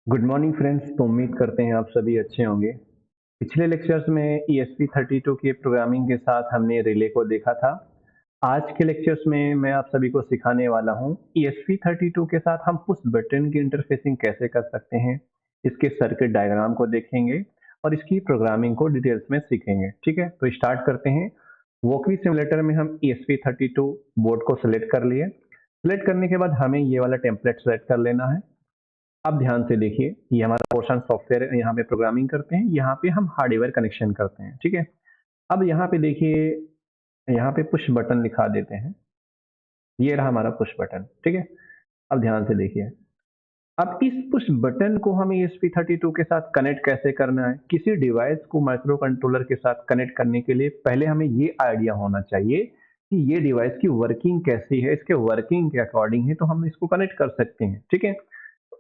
Good morning friends. तो उम्मीद करते हैं आप सभी अच्छे होंगे। पिछले लेक्चर्स में ESP32 के प्रोग्रामिंग के साथ हमने रिले को देखा था। आज के लेक्चर्स में मैं आप सभी को सिखाने वाला हूं ESP32 के साथ हम पुश बटन की इंटरफेसिंग कैसे कर सकते हैं। इसके सर्किट डायग्राम को देखेंगे और इसकी प्रोग्रामिंग को डिटेल्स में सीखेंगे। ठीक है, तो स्टार्ट करते हैं। वोकवी सिमुलेटर में हम ESP32 बोर्ड को सिलेक्ट कर लिए। सिलेक्ट करने के बाद हमें ये वाला टेम्पलेट सेलेक्ट कर लेना है। अब ध्यान से देखिए, ये हमारा पोर्शन सॉफ्टवेयर यहाँ पे प्रोग्रामिंग करते हैं, यहाँ पे हम हार्डवेयर कनेक्शन करते हैं। ठीक है, अब यहाँ पे देखिए, यहाँ पे पुश बटन लिखा देते हैं। ये रहा हमारा पुश बटन। ठीक है, अब ध्यान से देखिए, अब इस पुश बटन को हमें ESP32 के साथ कनेक्ट कैसे करना है। किसी डिवाइस को माइक्रो कंट्रोलर के साथ कनेक्ट करने के लिए पहले हमें ये आइडिया होना चाहिए कि ये डिवाइस की वर्किंग कैसी है, इसके वर्किंग के अकॉर्डिंग है तो हम इसको कनेक्ट कर सकते हैं। ठीक है,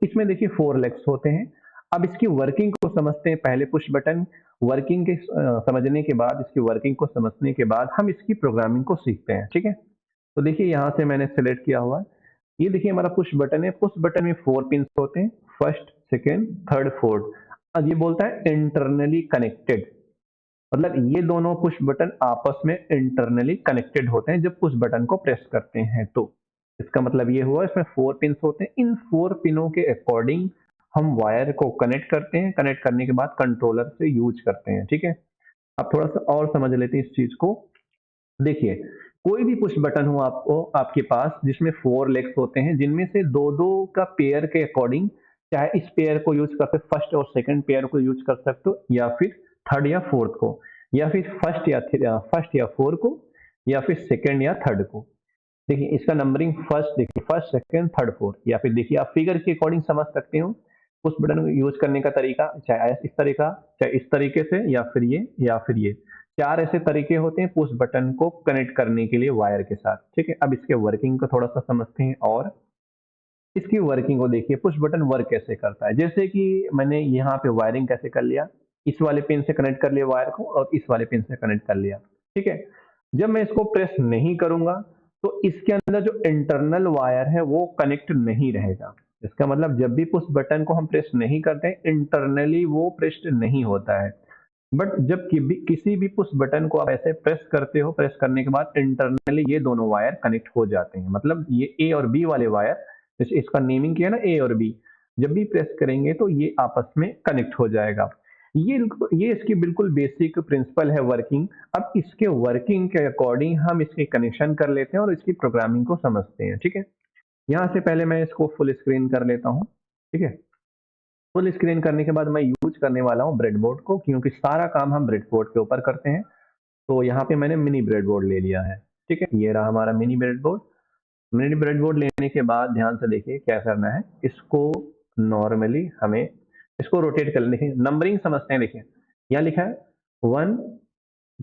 इसमें देखिए 4 लेग्स होते हैं। अब इसकी वर्किंग को समझते हैं। पहले पुश बटन वर्किंग के समझने के बाद, इसकी वर्किंग को समझने के बाद हम इसकी प्रोग्रामिंग को सीखते हैं। ठीक है, तो देखिए यहाँ से मैंने सेलेक्ट किया हुआ है। ये देखिए हमारा पुश बटन है। पुश बटन में 4 पिन्स होते हैं, फर्स्ट, सेकेंड, थर्ड, फोर्थ। अब ये बोलता है इंटरनली कनेक्टेड, मतलब ये दोनों पुश बटन आपस में इंटरनली कनेक्टेड होते हैं जब पुश बटन को प्रेस करते हैं। तो इसका मतलब ये हुआ, इसमें 4 पिन्स होते हैं। इन 4 पिनों के अकॉर्डिंग हम वायर को कनेक्ट करते हैं। कनेक्ट करने के बाद कंट्रोलर से यूज करते हैं। ठीक है, अब थोड़ा सा और समझ लेते हैं इस चीज को। देखिए, कोई भी पुश बटन हो आपको आपके पास जिसमें 4 लेग्स होते हैं, जिनमें से दो दो का पेयर के अकॉर्डिंग, चाहे इस पेयर को यूज कर सकते, फर्स्ट और सेकंड पेयर को यूज कर सकते हो, या फिर थर्ड या फोर्थ को, या फिर फर्स्ट या फोर्थ को, या फिर सेकंड या थर्ड को। देखिए इसका नंबरिंग फर्स्ट, देखिए फर्स्ट, सेकंड, थर्ड, फोर्थ, या फिर देखिए आप फिगर के अकॉर्डिंग समझ सकते हो उस बटन को यूज करने का तरीका, चाहे इस तरीका, चाहे इस तरीके से, या फिर ये, या फिर ये। 4 ऐसे तरीके होते हैं पुश बटन को कनेक्ट करने के लिए वायर के साथ। ठीक है, अब इसके वर्किंग को थोड़ा सा समझते हैं और इसकी वर्किंग को देखिए, पुश बटन वर्क कैसे करता है। जैसे कि मैंने यहाँ पे वायरिंग कैसे कर लिया, इस वाले पिन से कनेक्ट कर लिया वायर को और इस वाले पिन से कनेक्ट कर लिया। ठीक है, जब मैं इसको प्रेस नहीं करूंगा तो इसके अंदर जो इंटरनल वायर है वो कनेक्ट नहीं रहेगा। इसका मतलब जब भी पुश बटन को हम प्रेस नहीं करते इंटरनली वो प्रेस्ड नहीं होता है। बट जब किसी भी पुश बटन को आप ऐसे प्रेस करते हो, प्रेस करने के बाद इंटरनली ये दोनों वायर कनेक्ट हो जाते हैं। मतलब ये ए और बी वाले वायर, जैसे इसका नेमिंग किया ना ए और बी, जब भी प्रेस करेंगे तो ये आपस में कनेक्ट हो जाएगा। ये इसकी बिल्कुल बेसिक प्रिंसिपल है वर्किंग। अब इसके वर्किंग के अकॉर्डिंग हम इसके कनेक्शन कर लेते हैं और इसकी प्रोग्रामिंग को समझते हैं। ठीक है, यहाँ से पहले मैं इसको फुल स्क्रीन कर लेता हूँ। ठीक है, फुल स्क्रीन करने के बाद मैं यूज करने वाला हूँ ब्रेडबोर्ड को, क्योंकि सारा काम हम ब्रेडबोर्ड के ऊपर करते हैं। तो यहाँ पे मैंने मिनी ब्रेडबोर्ड ले लिया है। ठीक है, ये रहा हमारा मिनी ब्रेडबोर्ड। मिनी ब्रेडबोर्ड लेने के बाद ध्यान से देखिए क्या करना है। इसको नॉर्मली हमें इसको रोटेट कर लें। देखिए नंबरिंग समझते हैं। देखिए यहाँ लिखा है 1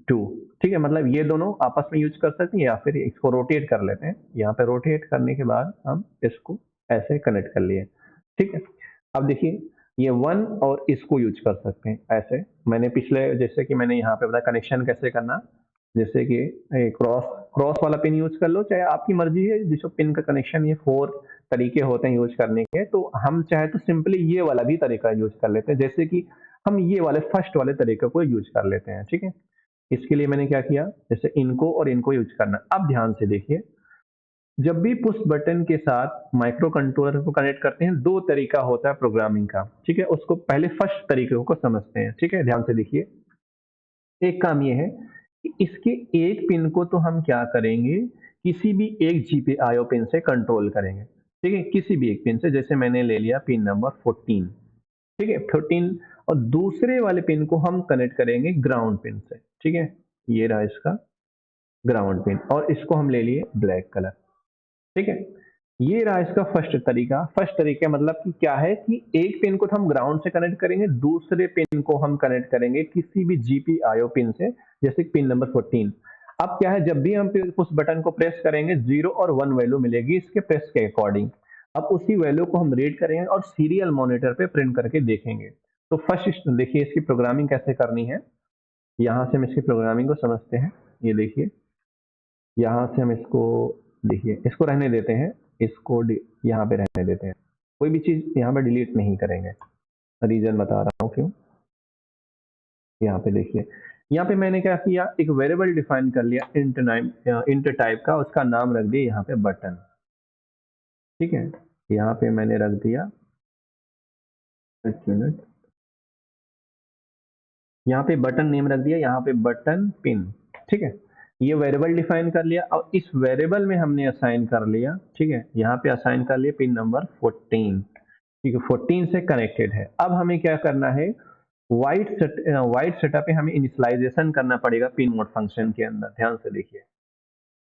2। ठीक है, मतलब ये दोनों आपस में यूज कर सकते हैं, या फिर इसको रोटेट कर लेते हैं। यहाँ पे रोटेट करने के बाद हम इसको ऐसे कनेक्ट कर लिए। ठीक है, अब देखिए ये 1 और इसको यूज कर सकते हैं ऐसे। मैंने पिछले, जैसे कि मैंने यहाँ पे बताया कनेक्शन कैसे करना। जैसे कि क्रॉस क्रॉस वाला पिन यूज कर लो, चाहे आपकी मर्जी है। जिसको पिन का कनेक्शन, ये 4 तरीके होते हैं यूज करने के। तो हम चाहे तो सिंपली ये वाला भी तरीका यूज कर लेते हैं, जैसे कि हम ये वाले फर्स्ट वाले तरीके को यूज कर लेते हैं। ठीक है, इसके लिए मैंने क्या किया, जैसे इनको और इनको यूज करना। अब ध्यान से देखिए, जब भी पुश बटन के साथ माइक्रो कंट्रोलर को कनेक्ट करते हैं, दो तरीका होता है प्रोग्रामिंग का। ठीक है, उसको पहले फर्स्ट तरीके को समझते हैं। ठीक है, ध्यान से देखिए, एक काम ये है कि इसके एक पिन को तो हम क्या करेंगे, किसी भी एक GPIO पिन से कंट्रोल करेंगे। ठीक है, किसी भी एक पिन से, जैसे मैंने ले लिया पिन नंबर 14। ठीक है 14, और दूसरे वाले पिन को हम कनेक्ट करेंगे ग्राउंड पिन से। ठीक है, ये रहा इसका ग्राउंड पिन, और इसको हम ले लिए ब्लैक कलर। ठीक है, ये रहा इसका फर्स्ट तरीका। फर्स्ट तरीका मतलब कि क्या है कि एक पिन को तो हम ग्राउंड से कनेक्ट करेंगे, दूसरे पिन को हम कनेक्ट करेंगे किसी भी GPIO पिन से, जैसे पिन नंबर 14। अब क्या है, जब भी हम उस बटन को प्रेस करेंगे 0 और 1 वैल्यू मिलेगी इसके प्रेस के अकॉर्डिंग। अब उसी वैल्यू को हम रीड करेंगे और सीरियल मॉनिटर पे प्रिंट करके देखेंगे। तो फर्स्ट देखिए इसकी प्रोग्रामिंग कैसे करनी है। यहाँ से हम इसकी प्रोग्रामिंग को समझते हैं। ये देखिए, यहाँ से हम इसको, देखिए इसको रहने देते हैं, इसको यहाँ पे रहने देते हैं। कोई भी चीज यहाँ पे डिलीट नहीं करेंगे। रीजन बता रहा हूँ क्यों। यहाँ पे देखिए, यहाँ पे मैंने क्या किया, एक वेरिएबल डिफाइन कर लिया इंट टाइप का, उसका नाम रख दिया यहाँ पे बटन। ठीक है, यहाँ पे मैंने रख दिया, एक मिनट, यहाँ पे बटन नेम रख दिया, यहाँ पे बटन पिन। ठीक है, ये वेरिएबल डिफाइन कर लिया और इस वेरिएबल में हमने असाइन कर लिया। ठीक है, यहाँ पे असाइन कर लिया पिन नंबर 14। ठीक है, 14 से कनेक्टेड है। अब हमें क्या करना है, वाइड सेटअप पे हमें इनिशियलाइजेशन करना पड़ेगा पिन मोड फंक्शन के अंदर। ध्यान से देखिए,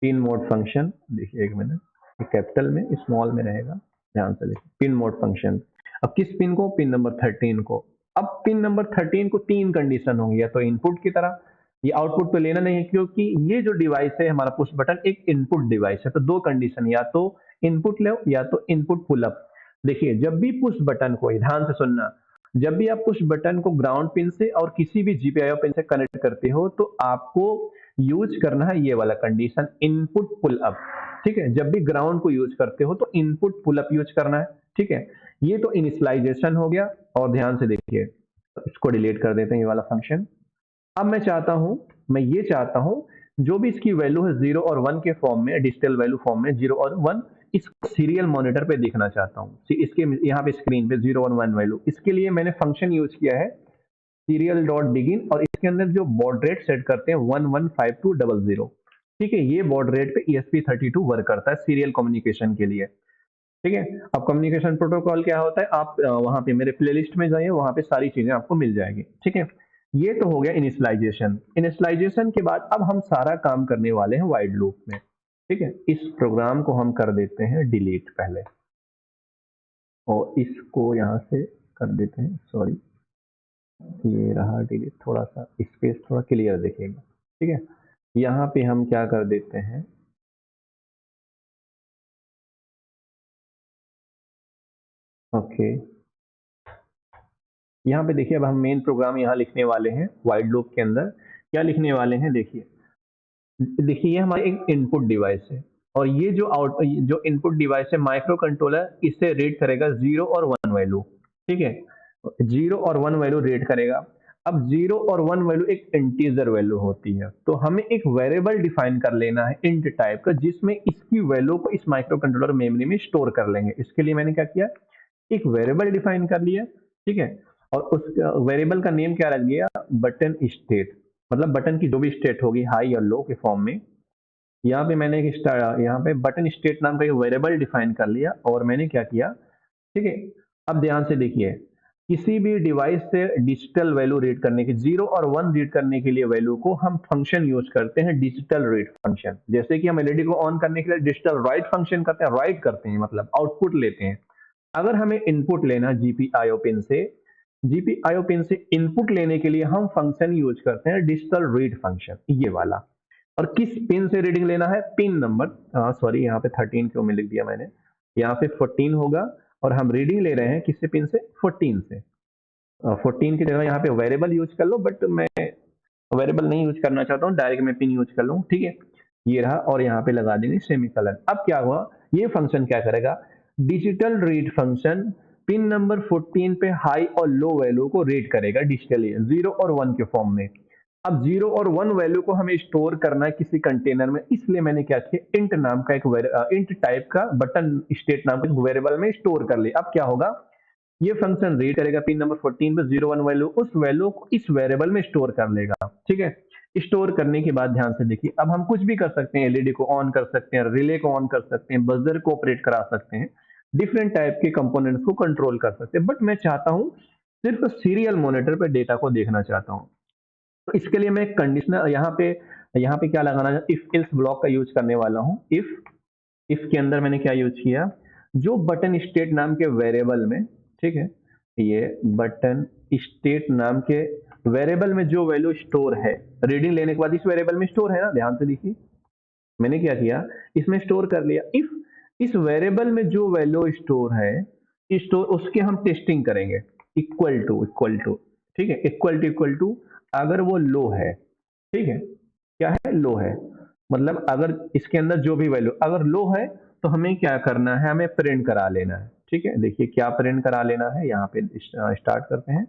पिन मोड फंक्शन, देखिए एक मिनट, कैपिटल में स्मॉल में रहेगा, ध्यान से देखिए, पिन मोड फंक्शन। अब किस पिन को, पिन नंबर 13 को। अब पिन नंबर 13 को 3 कंडीशन होंगी, या तो इनपुट की तरह, ये आउटपुट तो लेना नहीं है क्योंकि ये जो डिवाइस है हमारा पुश बटन एक इनपुट डिवाइस है, तो 2 कंडीशन, या तो इनपुट लो या तो इनपुट पुल अप। देखिए, जब भी पुश बटन को, ध्यान से सुनना, जब भी आप पुश बटन को ग्राउंड पिन से और किसी भी जीपीआईओ पिन से कनेक्ट करते हो तो आपको यूज करना है ये वाला कंडीशन, इनपुट पुल अप। ठीक है, जब भी ग्राउंड को यूज करते हो तो इनपुट पुल अप यूज करना है। ठीक है, ये तो इनिशियलाइजेशन हो गया। और ध्यान से देखिए, इसको डिलीट कर देते हैं ये वाला फंक्शन। अब मैं चाहता हूं, मैं ये चाहता हूं, जो भी इसकी वैल्यू है 0 और 1 के फॉर्म में, डिजिटल वैल्यू फॉर्म में 0 और 1, इसको सीरियल मॉनिटर पे देखना चाहता हूं। इसके यहाँ पे स्क्रीन पे 0 और 1 वैल्यू, इसके लिए मैंने फंक्शन यूज किया है सीरियल डॉट बिगिन, और इसके अंदर जो बॉड रेट सेट करते हैं 115200। ठीक है, ये बॉड रेट पे ESP32 वर्क करता है सीरियल कम्युनिकेशन के लिए। ठीक है, अब कम्युनिकेशन प्रोटोकॉल क्या होता है, आप वहां पे मेरे प्लेलिस्ट में जाइए, वहां पे सारी चीजें आपको मिल जाएगी। ठीक है, ये तो हो गया इनिशियलाइजेशन। इनिशियलाइजेशन के बाद अब हम सारा काम करने वाले हैं वाइड लूप में। ठीक है, इस प्रोग्राम को हम कर देते हैं डिलीट पहले, और इसको यहाँ से कर देते हैं, सॉरी, ये रहा डिलीट, थोड़ा सा स्पेस थोड़ा क्लियर दिखेगा। ठीक है, यहाँ पे हम क्या कर देते हैं, ओके, यहाँ पे देखिए, अब हम मेन प्रोग्राम यहाँ लिखने वाले हैं वाइड लूप के अंदर। क्या लिखने वाले हैं, देखिए, देखिए ये हमारा एक इनपुट डिवाइस है, और ये जो इनपुट डिवाइस है माइक्रो कंट्रोलर, इससे रीड करेगा 0 और 1 वैल्यू। ठीक है, 0 और 1 वैल्यू रीड करेगा। अब 0 और 1 वैल्यू एक इंटीजर वैल्यू होती है, तो हमें एक वेरिएबल डिफाइन कर लेना है इंट टाइप का, जिसमें इसकी वैल्यू को इस माइक्रो कंट्रोलर मेमोरी में स्टोर कर लेंगे। इसके लिए मैंने क्या किया, एक वेरिएबल डिफाइन कर लिया। ठीक है, और उस वेरिएबल का नेम क्या रख दिया, बटन स्टेट, मतलब बटन की जो भी स्टेट होगी हाई या लो के फॉर्म में। यहाँ पे मैंने यहाँ पे बटन स्टेट नाम का एक वेरिएबल डिफाइन कर लिया, और मैंने क्या किया, ठीक है। अब ध्यान से देखिए, किसी भी डिवाइस से डिजिटल वैल्यू रीड करने की, 0 और 1 रीड करने के लिए वैल्यू को हम फंक्शन यूज करते हैं, डिजिटल रीड फंक्शन। जैसे कि हम एलईडी को ऑन करने के लिए डिजिटल राइट फंक्शन करते हैं, राइट करते हैं मतलब आउटपुट लेते हैं। अगर हमें इनपुट लेना जीपीआईओ पिन से, जीपीआईओ पिन से इनपुट लेने के लिए हम फंक्शन यूज करते हैं डिजिटल रीड फंक्शन, ये वाला। और किस पिन से रीडिंग लेना है, पिन नंबर, सॉरी यहाँ पे 13 क्यों में लिख दिया मैंने, यहाँ पे 14 होगा, और हम रीडिंग ले रहे हैं किससे, पिन से 14 से। 14 की जगह यहाँ पे वेरिएबल यूज कर लो, बट मैं वेरिएबल नहीं यूज करना चाहता हूँ, डायरेक्ट मैं पिन यूज कर लूँ। ठीक है, ये रहा, और यहाँ पे लगा देंगे सेमीकोलन। अब क्या हुआ, ये फंक्शन क्या करेगा, digital read function pin number 14 पे हाई और लो वैल्यू को रीड करेगा डिजिटली, 0 और 1 के फॉर्म में। अब 0 और 1 वैल्यू को हमें स्टोर करना है किसी कंटेनर में, इसलिए मैंने क्या किया, इंट नाम का एक इंट टाइप का बटन स्टेट नाम का वेरिएबल में स्टोर कर लिया। अब क्या होगा, ये फंक्शन रीड करेगा पिन नंबर 14 पे 0 1 वैल्यू, उस वैल्यू को इस वेरिएबल में स्टोर कर लेगा। ठीक है, स्टोर करने के बाद ध्यान से देखिए, अब हम कुछ भी कर सकते हैं, एलईडी को ऑन कर सकते हैं, रिले को ऑन कर सकते हैं, बजर को ऑपरेट करा सकते हैं, डिफरेंट टाइप के कंपोनेंट्स को कंट्रोल कर सकते हैं। बट मैं चाहता हूं सिर्फ सीरियल मॉनिटर पे डेटा को देखना चाहता हूं, तो इसके लिए मैं एक कंडीशनल यहाँ पे क्या लगाना है, इफ एल्स ब्लॉक का यूज करने वाला हूँ। इफ के अंदर मैंने क्या यूज किया, जो बटन स्टेट नाम के वेरिएबल में, ठीक है, ये बटन स्टेट नाम के वेरिएबल में जो वैल्यू स्टोर है रीडिंग लेने के बाद, इस वेरिएबल में स्टोर है ना, ध्यान से देखिए, मैंने क्या किया, इसमें स्टोर कर लिया। इफ इस वेरिएबल में जो वैल्यू स्टोर है, स्टोर उसके हम टेस्टिंग करेंगे, इक्वल टू, ठीक है, इक्वल टू अगर वो लो है, ठीक है, क्या है, लो है, मतलब अगर इसके अंदर जो भी वैल्यू अगर लो है तो हमें क्या करना है, हमें प्रिंट करा लेना है। ठीक है, देखिए क्या प्रिंट करा लेना है, यहाँ पे स्टार्ट करते हैं।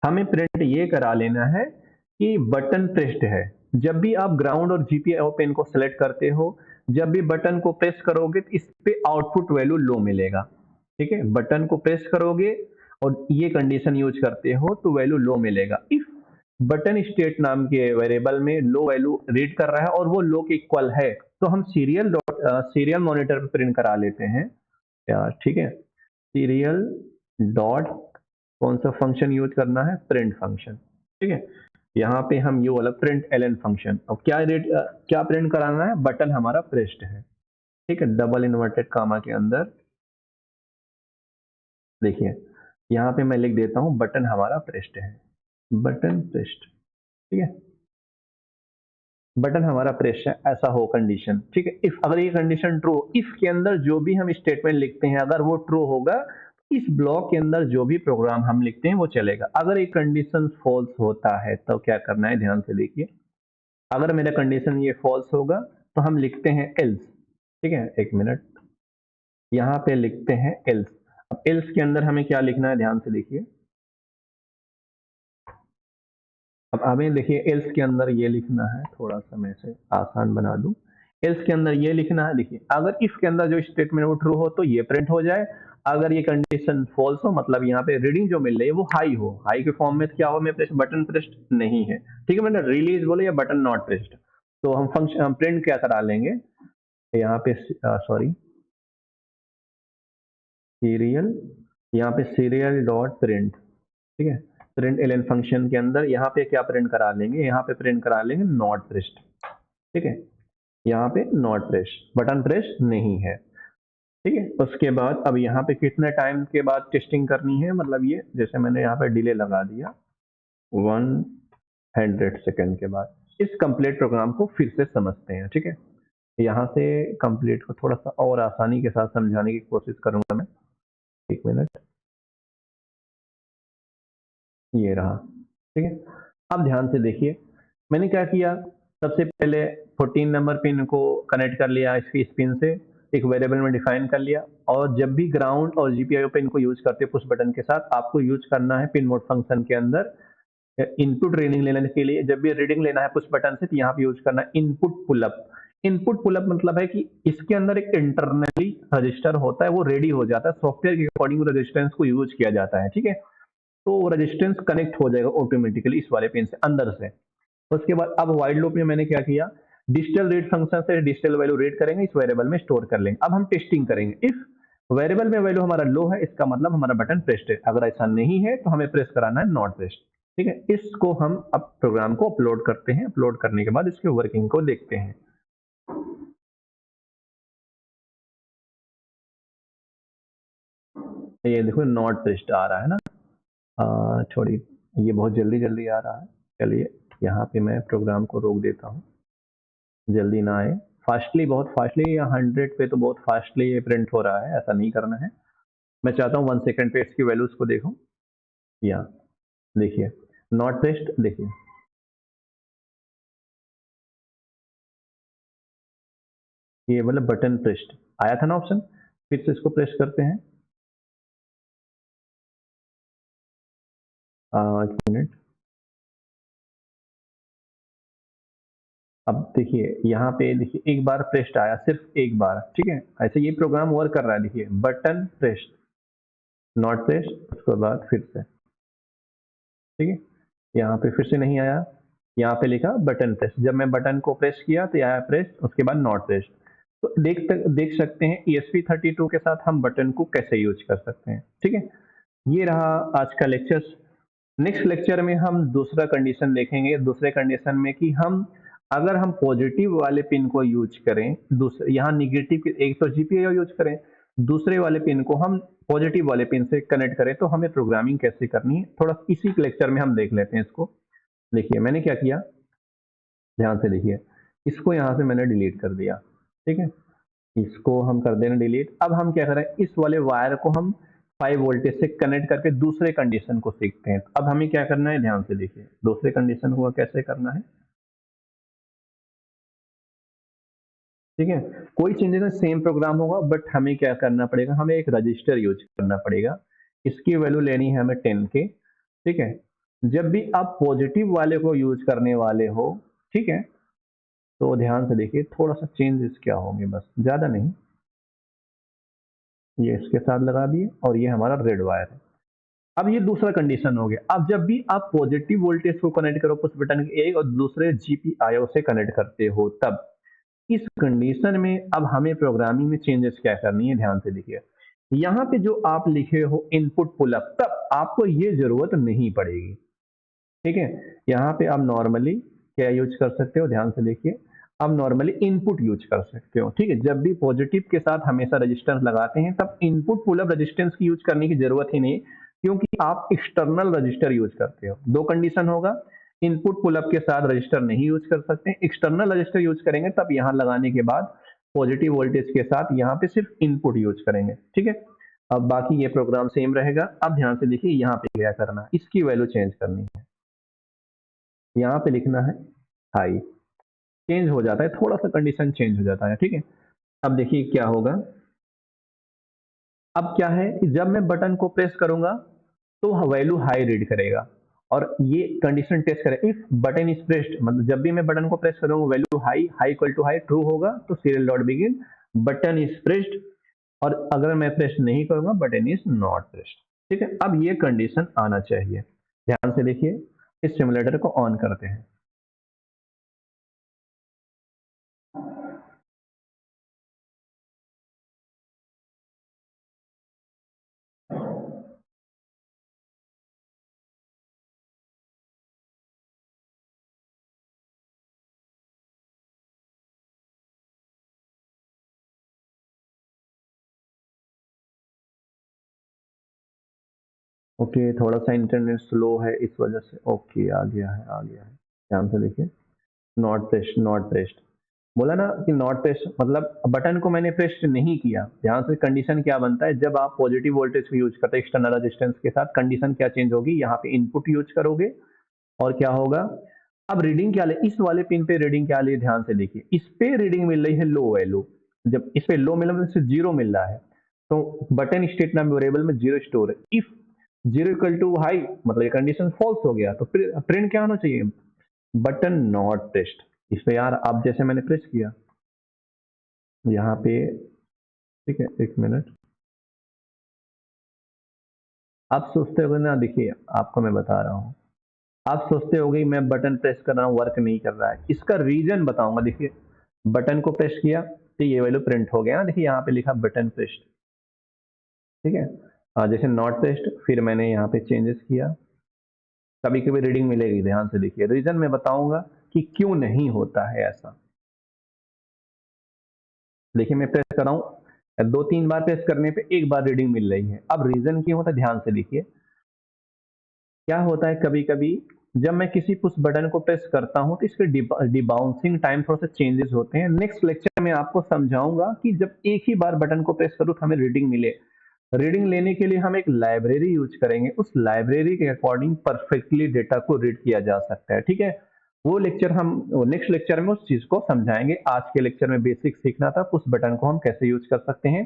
हमें प्रिंट ये करा लेना है कि बटन प्रेस्ड है। जब भी आप ग्राउंड और जीपीआई पिन को सेलेक्ट करते हो, जब भी बटन को प्रेस करोगे तो इस पे आउटपुट वैल्यू लो मिलेगा। ठीक है, बटन को प्रेस करोगे और ये कंडीशन यूज करते हो तो वैल्यू लो मिलेगा। इफ बटन स्टेट नाम के वेरिएबल में लो वैल्यू रीड कर रहा है और वो लो के इक्वल है तो हम सीरियल मॉनिटर पे प्रिंट करा लेते हैं। ठीक है, सीरियल डॉट कौन सा फंक्शन यूज करना है, प्रिंट फंक्शन। ठीक है, यहाँ पे हम ये वाला प्रिंट एलन फंक्शन, अब क्या प्रिंट कराना है, बटन हमारा प्रेस्ड है। ठीक है, डबल इन्वर्टेड कामा के अंदर देखिए यहाँ पे मैं लिख देता हूँ बटन हमारा प्रेस्ड है, बटन प्रेस्ड। ठीक है, बटन हमारा प्रेस है, ऐसा हो कंडीशन। ठीक है, इफ अगर ये कंडीशन ट्रू, इफ के अंदर जो भी हम स्टेटमेंट लिखते हैं अगर वो ट्रू होगा, इस ब्लॉक के अंदर जो भी प्रोग्राम हम लिखते हैं वो चलेगा। अगर एक कंडीशन फॉल्स होता है तो क्या करना है, ध्यान से देखिए। अगर मेरा कंडीशन ये फॉल्स होगा तो हम लिखते हैं एल्स। ठीक है, एक मिनट, यहाँ पे लिखते हैं एल्स। अब एल्स के अंदर हमें क्या लिखना है, ध्यान से देखिए। अब हमें देखिए एल्स के अंदर ये लिखना है, थोड़ा सा मैं इसे आसान बना दूं। एल्स के अंदर ये लिखना है, देखिए अगर इफ के अंदर जो स्टेटमेंट वो ट्रू हो तो ये प्रिंट हो जाए। अगर ये कंडीशन फॉल्स हो, मतलब यहाँ पे रीडिंग जो मिल रही है वो हाई हो, हाई के फॉर्म में क्या हो, मैं बटन प्रेस्ड नहीं है। ठीक है, मैंने रिलीज बोले या बटन नॉट प्रेस्ड, तो हम फंक्शन हम प्रिंट क्या करा लेंगे यहाँ पे, सॉरी सीरियल, यहाँ पे सीरियल डॉट प्रिंट। ठीक है, प्रिंट एलन फंक्शन के अंदर यहाँ पे क्या प्रिंट करा लेंगे, यहाँ पे प्रिंट करा लेंगे नॉट प्रेस्ड। ठीक है, यहाँ पे नॉट प्रेस, बटन प्रेस नहीं है। ठीक है, उसके बाद अब यहाँ पे कितने टाइम के बाद टेस्टिंग करनी है, मतलब ये जैसे मैंने यहाँ पे डिले लगा दिया 100 सेकेंड के बाद। इस कंप्लीट प्रोग्राम को फिर से समझते हैं। ठीक है, यहाँ से कंप्लीट को थोड़ा सा और आसानी के साथ समझाने की कोशिश करूंगा मैं। एक मिनट, ये रहा। ठीक है, अब ध्यान से देखिए मैंने क्या किया। सबसे पहले 14 नंबर पिन को कनेक्ट कर लिया इसकी इस पिन से, एक वेरिएबल में डिफाइन कर लिया। और जब भी ग्राउंड और जीपीआईओ पिन को यूज करते पुश बटन के साथ, आपको यूज करना है पिन मोड फंक्शन के अंदर इनपुट रीडिंग लेने के लिए। जब भी रीडिंग लेना है पुश बटन से तो यहाँ पे यूज करना है इनपुट पुलअप। इनपुट पुलअप मतलब है कि इसके अंदर एक इंटरनली रजिस्टर होता है, वो रेडी हो जाता है, सॉफ्टवेयर के अकॉर्डिंग रेजिस्टेंस को यूज किया जाता है। ठीक है, तो रेजिस्टेंस कनेक्ट हो जाएगा ऑटोमेटिकली इस वाले पिन से अंदर से। उसके बाद अब वाइड लूप में मैंने क्या किया, डिजिटल रीड फंक्शन से डिजिटल वैल्यू रीड करेंगे, इस वेरिएबल में स्टोर कर लेंगे। अब हम टेस्टिंग करेंगे। इफ वेरिएबल में वैल्यू हमारा लो है, इसका मतलब हमारा बटन प्रेस्ड है। अगर ऐसा नहीं है तो हमें प्रेस कराना है नॉट प्रेस्ड। ठीक है, इसको हम अब प्रोग्राम को अपलोड करते हैं। अपलोड करने के बाद इसके वर्किंग को देखते हैं। ये देखो नॉट प्रेस्ड आ रहा है ना, थोड़ी ये बहुत जल्दी जल्दी आ रहा है। चलिए यहाँ पे मैं प्रोग्राम को रोक देता हूँ, जल्दी ना आए। फास्टली, बहुत फास्टली, या 100 पे तो बहुत फास्टली ये प्रिंट हो रहा है, ऐसा नहीं करना है। मैं चाहता हूँ 1 सेकंड पे इसकी वैल्यूज को देखूं। या देखिए नॉट प्रेस्ड, देखिए ये मतलब बटन प्रेस्ड आया था ना ऑप्शन। फिर से इसको प्रेस करते हैं, एक मिनट। अब देखिए यहाँ पे देखिए एक बार प्रेस्ड आया, सिर्फ एक बार। ठीक है, ऐसे ये प्रोग्राम वर्क कर रहा है। देखिए बटन प्रेस्ड, नॉट प्रेस्ड, उसके बाद फिर से। ठीक है, यहाँ पे फिर से नहीं आया, यहाँ पे लिखा बटन प्रेस। जब मैं बटन को प्रेस किया तो आया प्रेस, उसके बाद नॉट प्रेस। तो देख सकते हैं ESP32 के साथ हम बटन को कैसे यूज कर सकते हैं। ठीक है, ये रहा आज का लेक्चर। नेक्स्ट लेक्चर में हम दूसरा कंडीशन देखेंगे, दूसरे कंडीशन में कि हम अगर हम पॉजिटिव वाले पिन को यूज करें, दूसरे यहाँ निगेटिव, एक तो जीपीआई यूज करें, दूसरे वाले पिन को हम पॉजिटिव वाले पिन से कनेक्ट करें तो हमें प्रोग्रामिंग कैसे करनी है, थोड़ा इसी लेक्चर में हम देख लेते हैं इसको। देखिए मैंने क्या किया, ध्यान से देखिए। इसको यहाँ से मैंने डिलीट कर दिया। ठीक है, इसको हम कर देना डिलीट। अब हम क्या करें, इस वाले वायर को हम 5 वोल्टेज से कनेक्ट करके दूसरे कंडीशन को सीखते हैं। अब हमें क्या करना है, ध्यान से देखिए दूसरे कंडीशन को कैसे करना है। ठीक है। कोई चेंजेस में सेम प्रोग्राम होगा, बट हमें क्या करना पड़ेगा, हमें एक रजिस्टर यूज करना पड़ेगा। इसकी वैल्यू लेनी है हमें 10 के, ठीक है। जब भी आप पॉजिटिव वाले को यूज करने वाले हो, ठीक है, तो ध्यान से देखिए थोड़ा सा चेंजेस क्या होंगे, बस ज्यादा नहीं। ये इसके साथ लगा दिए और ये हमारा रेड वायर है। अब ये दूसरा कंडीशन हो गया। अब जब भी आप पॉजिटिव वोल्टेज को कनेक्ट करो पुश बटन के एक और दूसरे जीपीआईओ से कनेक्ट करते हो, तब इस कंडीशन में अब हमें प्रोग्रामिंग में चेंजेस क्या करनी है, ध्यान से देखिए। यहाँ पे जो आप लिखे हो इनपुट पुल अप, तब आपको ये जरूरत नहीं पड़ेगी, ठीक है। यहाँ पे आप नॉर्मली क्या यूज कर सकते हो, ध्यान से देखिए। आप नॉर्मली इनपुट यूज कर सकते हो, ठीक है। जब भी पॉजिटिव के साथ हमेशा रेजिस्टेंस लगाते हैं, तब इनपुट पुल अप रेजिस्टेंस की यूज करने की जरूरत ही नहीं, क्योंकि आप एक्सटर्नल रजिस्टर यूज करते हो। दो कंडीशन होगा, इनपुट पुल अप के साथ रजिस्टर नहीं यूज कर सकते, एक्सटर्नल रजिस्टर यूज करेंगे, तब यहाँ लगाने के बाद पॉजिटिव वोल्टेज के साथ यहाँ पे सिर्फ इनपुट यूज करेंगे, ठीक है। अब बाकी ये प्रोग्राम सेम रहेगा। अब ध्यान से देखिए यहाँ पे क्या करना है, इसकी वैल्यू चेंज करनी है। यहाँ पे लिखना है हाई, चेंज हो जाता है, थोड़ा सा कंडीशन चेंज हो जाता है, ठीक है। अब देखिए क्या होगा। अब क्या है कि जब मैं बटन को प्रेस करूंगा तो वैल्यू हाई रीड करेगा, और ये कंडीशन टेस्ट करे इफ बटन इज प्रेस्ड, मतलब जब भी मैं बटन को प्रेस करूंगा value high, high equal to high true होगा तो serial dot begin button is pressed, और अगर मैं प्रेस नहीं करूंगा बटन इज नॉट प्रेस्ड, ठीक है। अब ये कंडीशन आना चाहिए। ध्यान से देखिए, इस सिमुलेटर को ऑन करते हैं। ओके, थोड़ा सा इंटरनेट स्लो है इस वजह से। ओके, आ गया है, आ गया है। ध्यान से देखिए, नॉट प्रेस्ड, नॉट प्रेस्ड बोला ना कि नॉट प्रेस्ड मतलब बटन को मैंने प्रेस नहीं किया। ध्यान से कंडीशन क्या बनता है, जब आप पॉजिटिव वोल्टेज को यूज करते हैं एक्सटर्नल रेजिस्टेंस के साथ, कंडीशन क्या चेंज होगी, यहाँ पे इनपुट यूज करोगे और क्या होगा। अब रीडिंग क्या ले, इस वाले पिन पे रीडिंग क्या ले, ध्यान से देखिए। इस पे रीडिंग मिल रही है लो वैल्यू, जब इस पे लो मिल रहा है जीरो मिल रहा है, तो बटन स्टेट नाम वेरिएबल में जीरो स्टोर है। If zero equal to high मतलब ये कंडीशन फॉल्स हो गया, तो फिर प्रिंट क्या होना चाहिए, बटन नॉट प्रेस्ड। इस पे यार अब जैसे मैंने प्रेस किया यहाँ पे, ठीक है, एक मिनट। आप सोचते होगे ना, देखिए आपको मैं बता रहा हूँ, आप सोचते होगे मैं बटन प्रेस कर रहा हूँ वर्क नहीं कर रहा है, इसका रीजन बताऊंगा। देखिए बटन को प्रेस किया तो ये वैल्यू प्रिंट हो गया ना, देखिए यहाँ पे लिखा बटन प्रेस्ड, ठीक है। जैसे नॉट प्रेस्ड, फिर मैंने यहाँ पे चेंजेस किया, कभी कभी रीडिंग मिलेगी। ध्यान से देखिए, रीजन मैं बताऊंगा कि क्यों नहीं होता है ऐसा। देखिए मैं प्रेस कर रहा हूँ, दो तीन बार प्रेस करने पे एक बार रीडिंग मिल रही है। अब रीजन क्यों होता है, ध्यान से देखिए। क्या होता है कभी कभी जब मैं किसी पुश बटन को प्रेस करता हूं तो इसके डिबाउंसिंग टाइम थोड़ा सा चेंजेस होते हैं। नेक्स्ट लेक्चर में आपको समझाऊंगा कि जब एक ही बार बटन को प्रेस करूं तो हमें रीडिंग मिले। रीडिंग लेने के लिए हम एक लाइब्रेरी यूज करेंगे, उस लाइब्रेरी के अकॉर्डिंग परफेक्टली डेटा को रीड किया जा सकता है, ठीक है। वो लेक्चर हम नेक्स्ट लेक्चर में उस चीज को समझाएंगे। आज के लेक्चर में बेसिक सीखना था पुश बटन को हम कैसे यूज कर सकते हैं।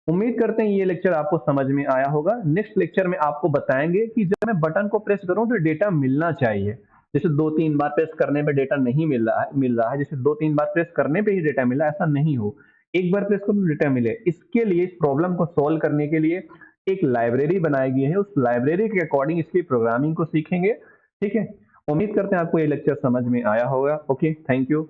उम्मीद करते हैं ये लेक्चर आपको समझ में आया होगा। नेक्स्ट लेक्चर में आपको बताएंगे कि जब मैं बटन को प्रेस करूं तो डेटा मिलना चाहिए। जैसे दो तीन बार प्रेस करने पे डेटा नहीं मिल रहा है, जैसे दो तीन बार प्रेस करने पे ही डेटा मिला, ऐसा नहीं हो। एक बार प्रेस करो डेटा मिले, इसके लिए इस प्रॉब्लम को सॉल्व करने के लिए एक लाइब्रेरी बनाई गई है। उस लाइब्रेरी के अकॉर्डिंग इसकी प्रोग्रामिंग को सीखेंगे, ठीक है। उम्मीद करते हैं आपको ये लेक्चर समझ में आया होगा। Okay, thank you.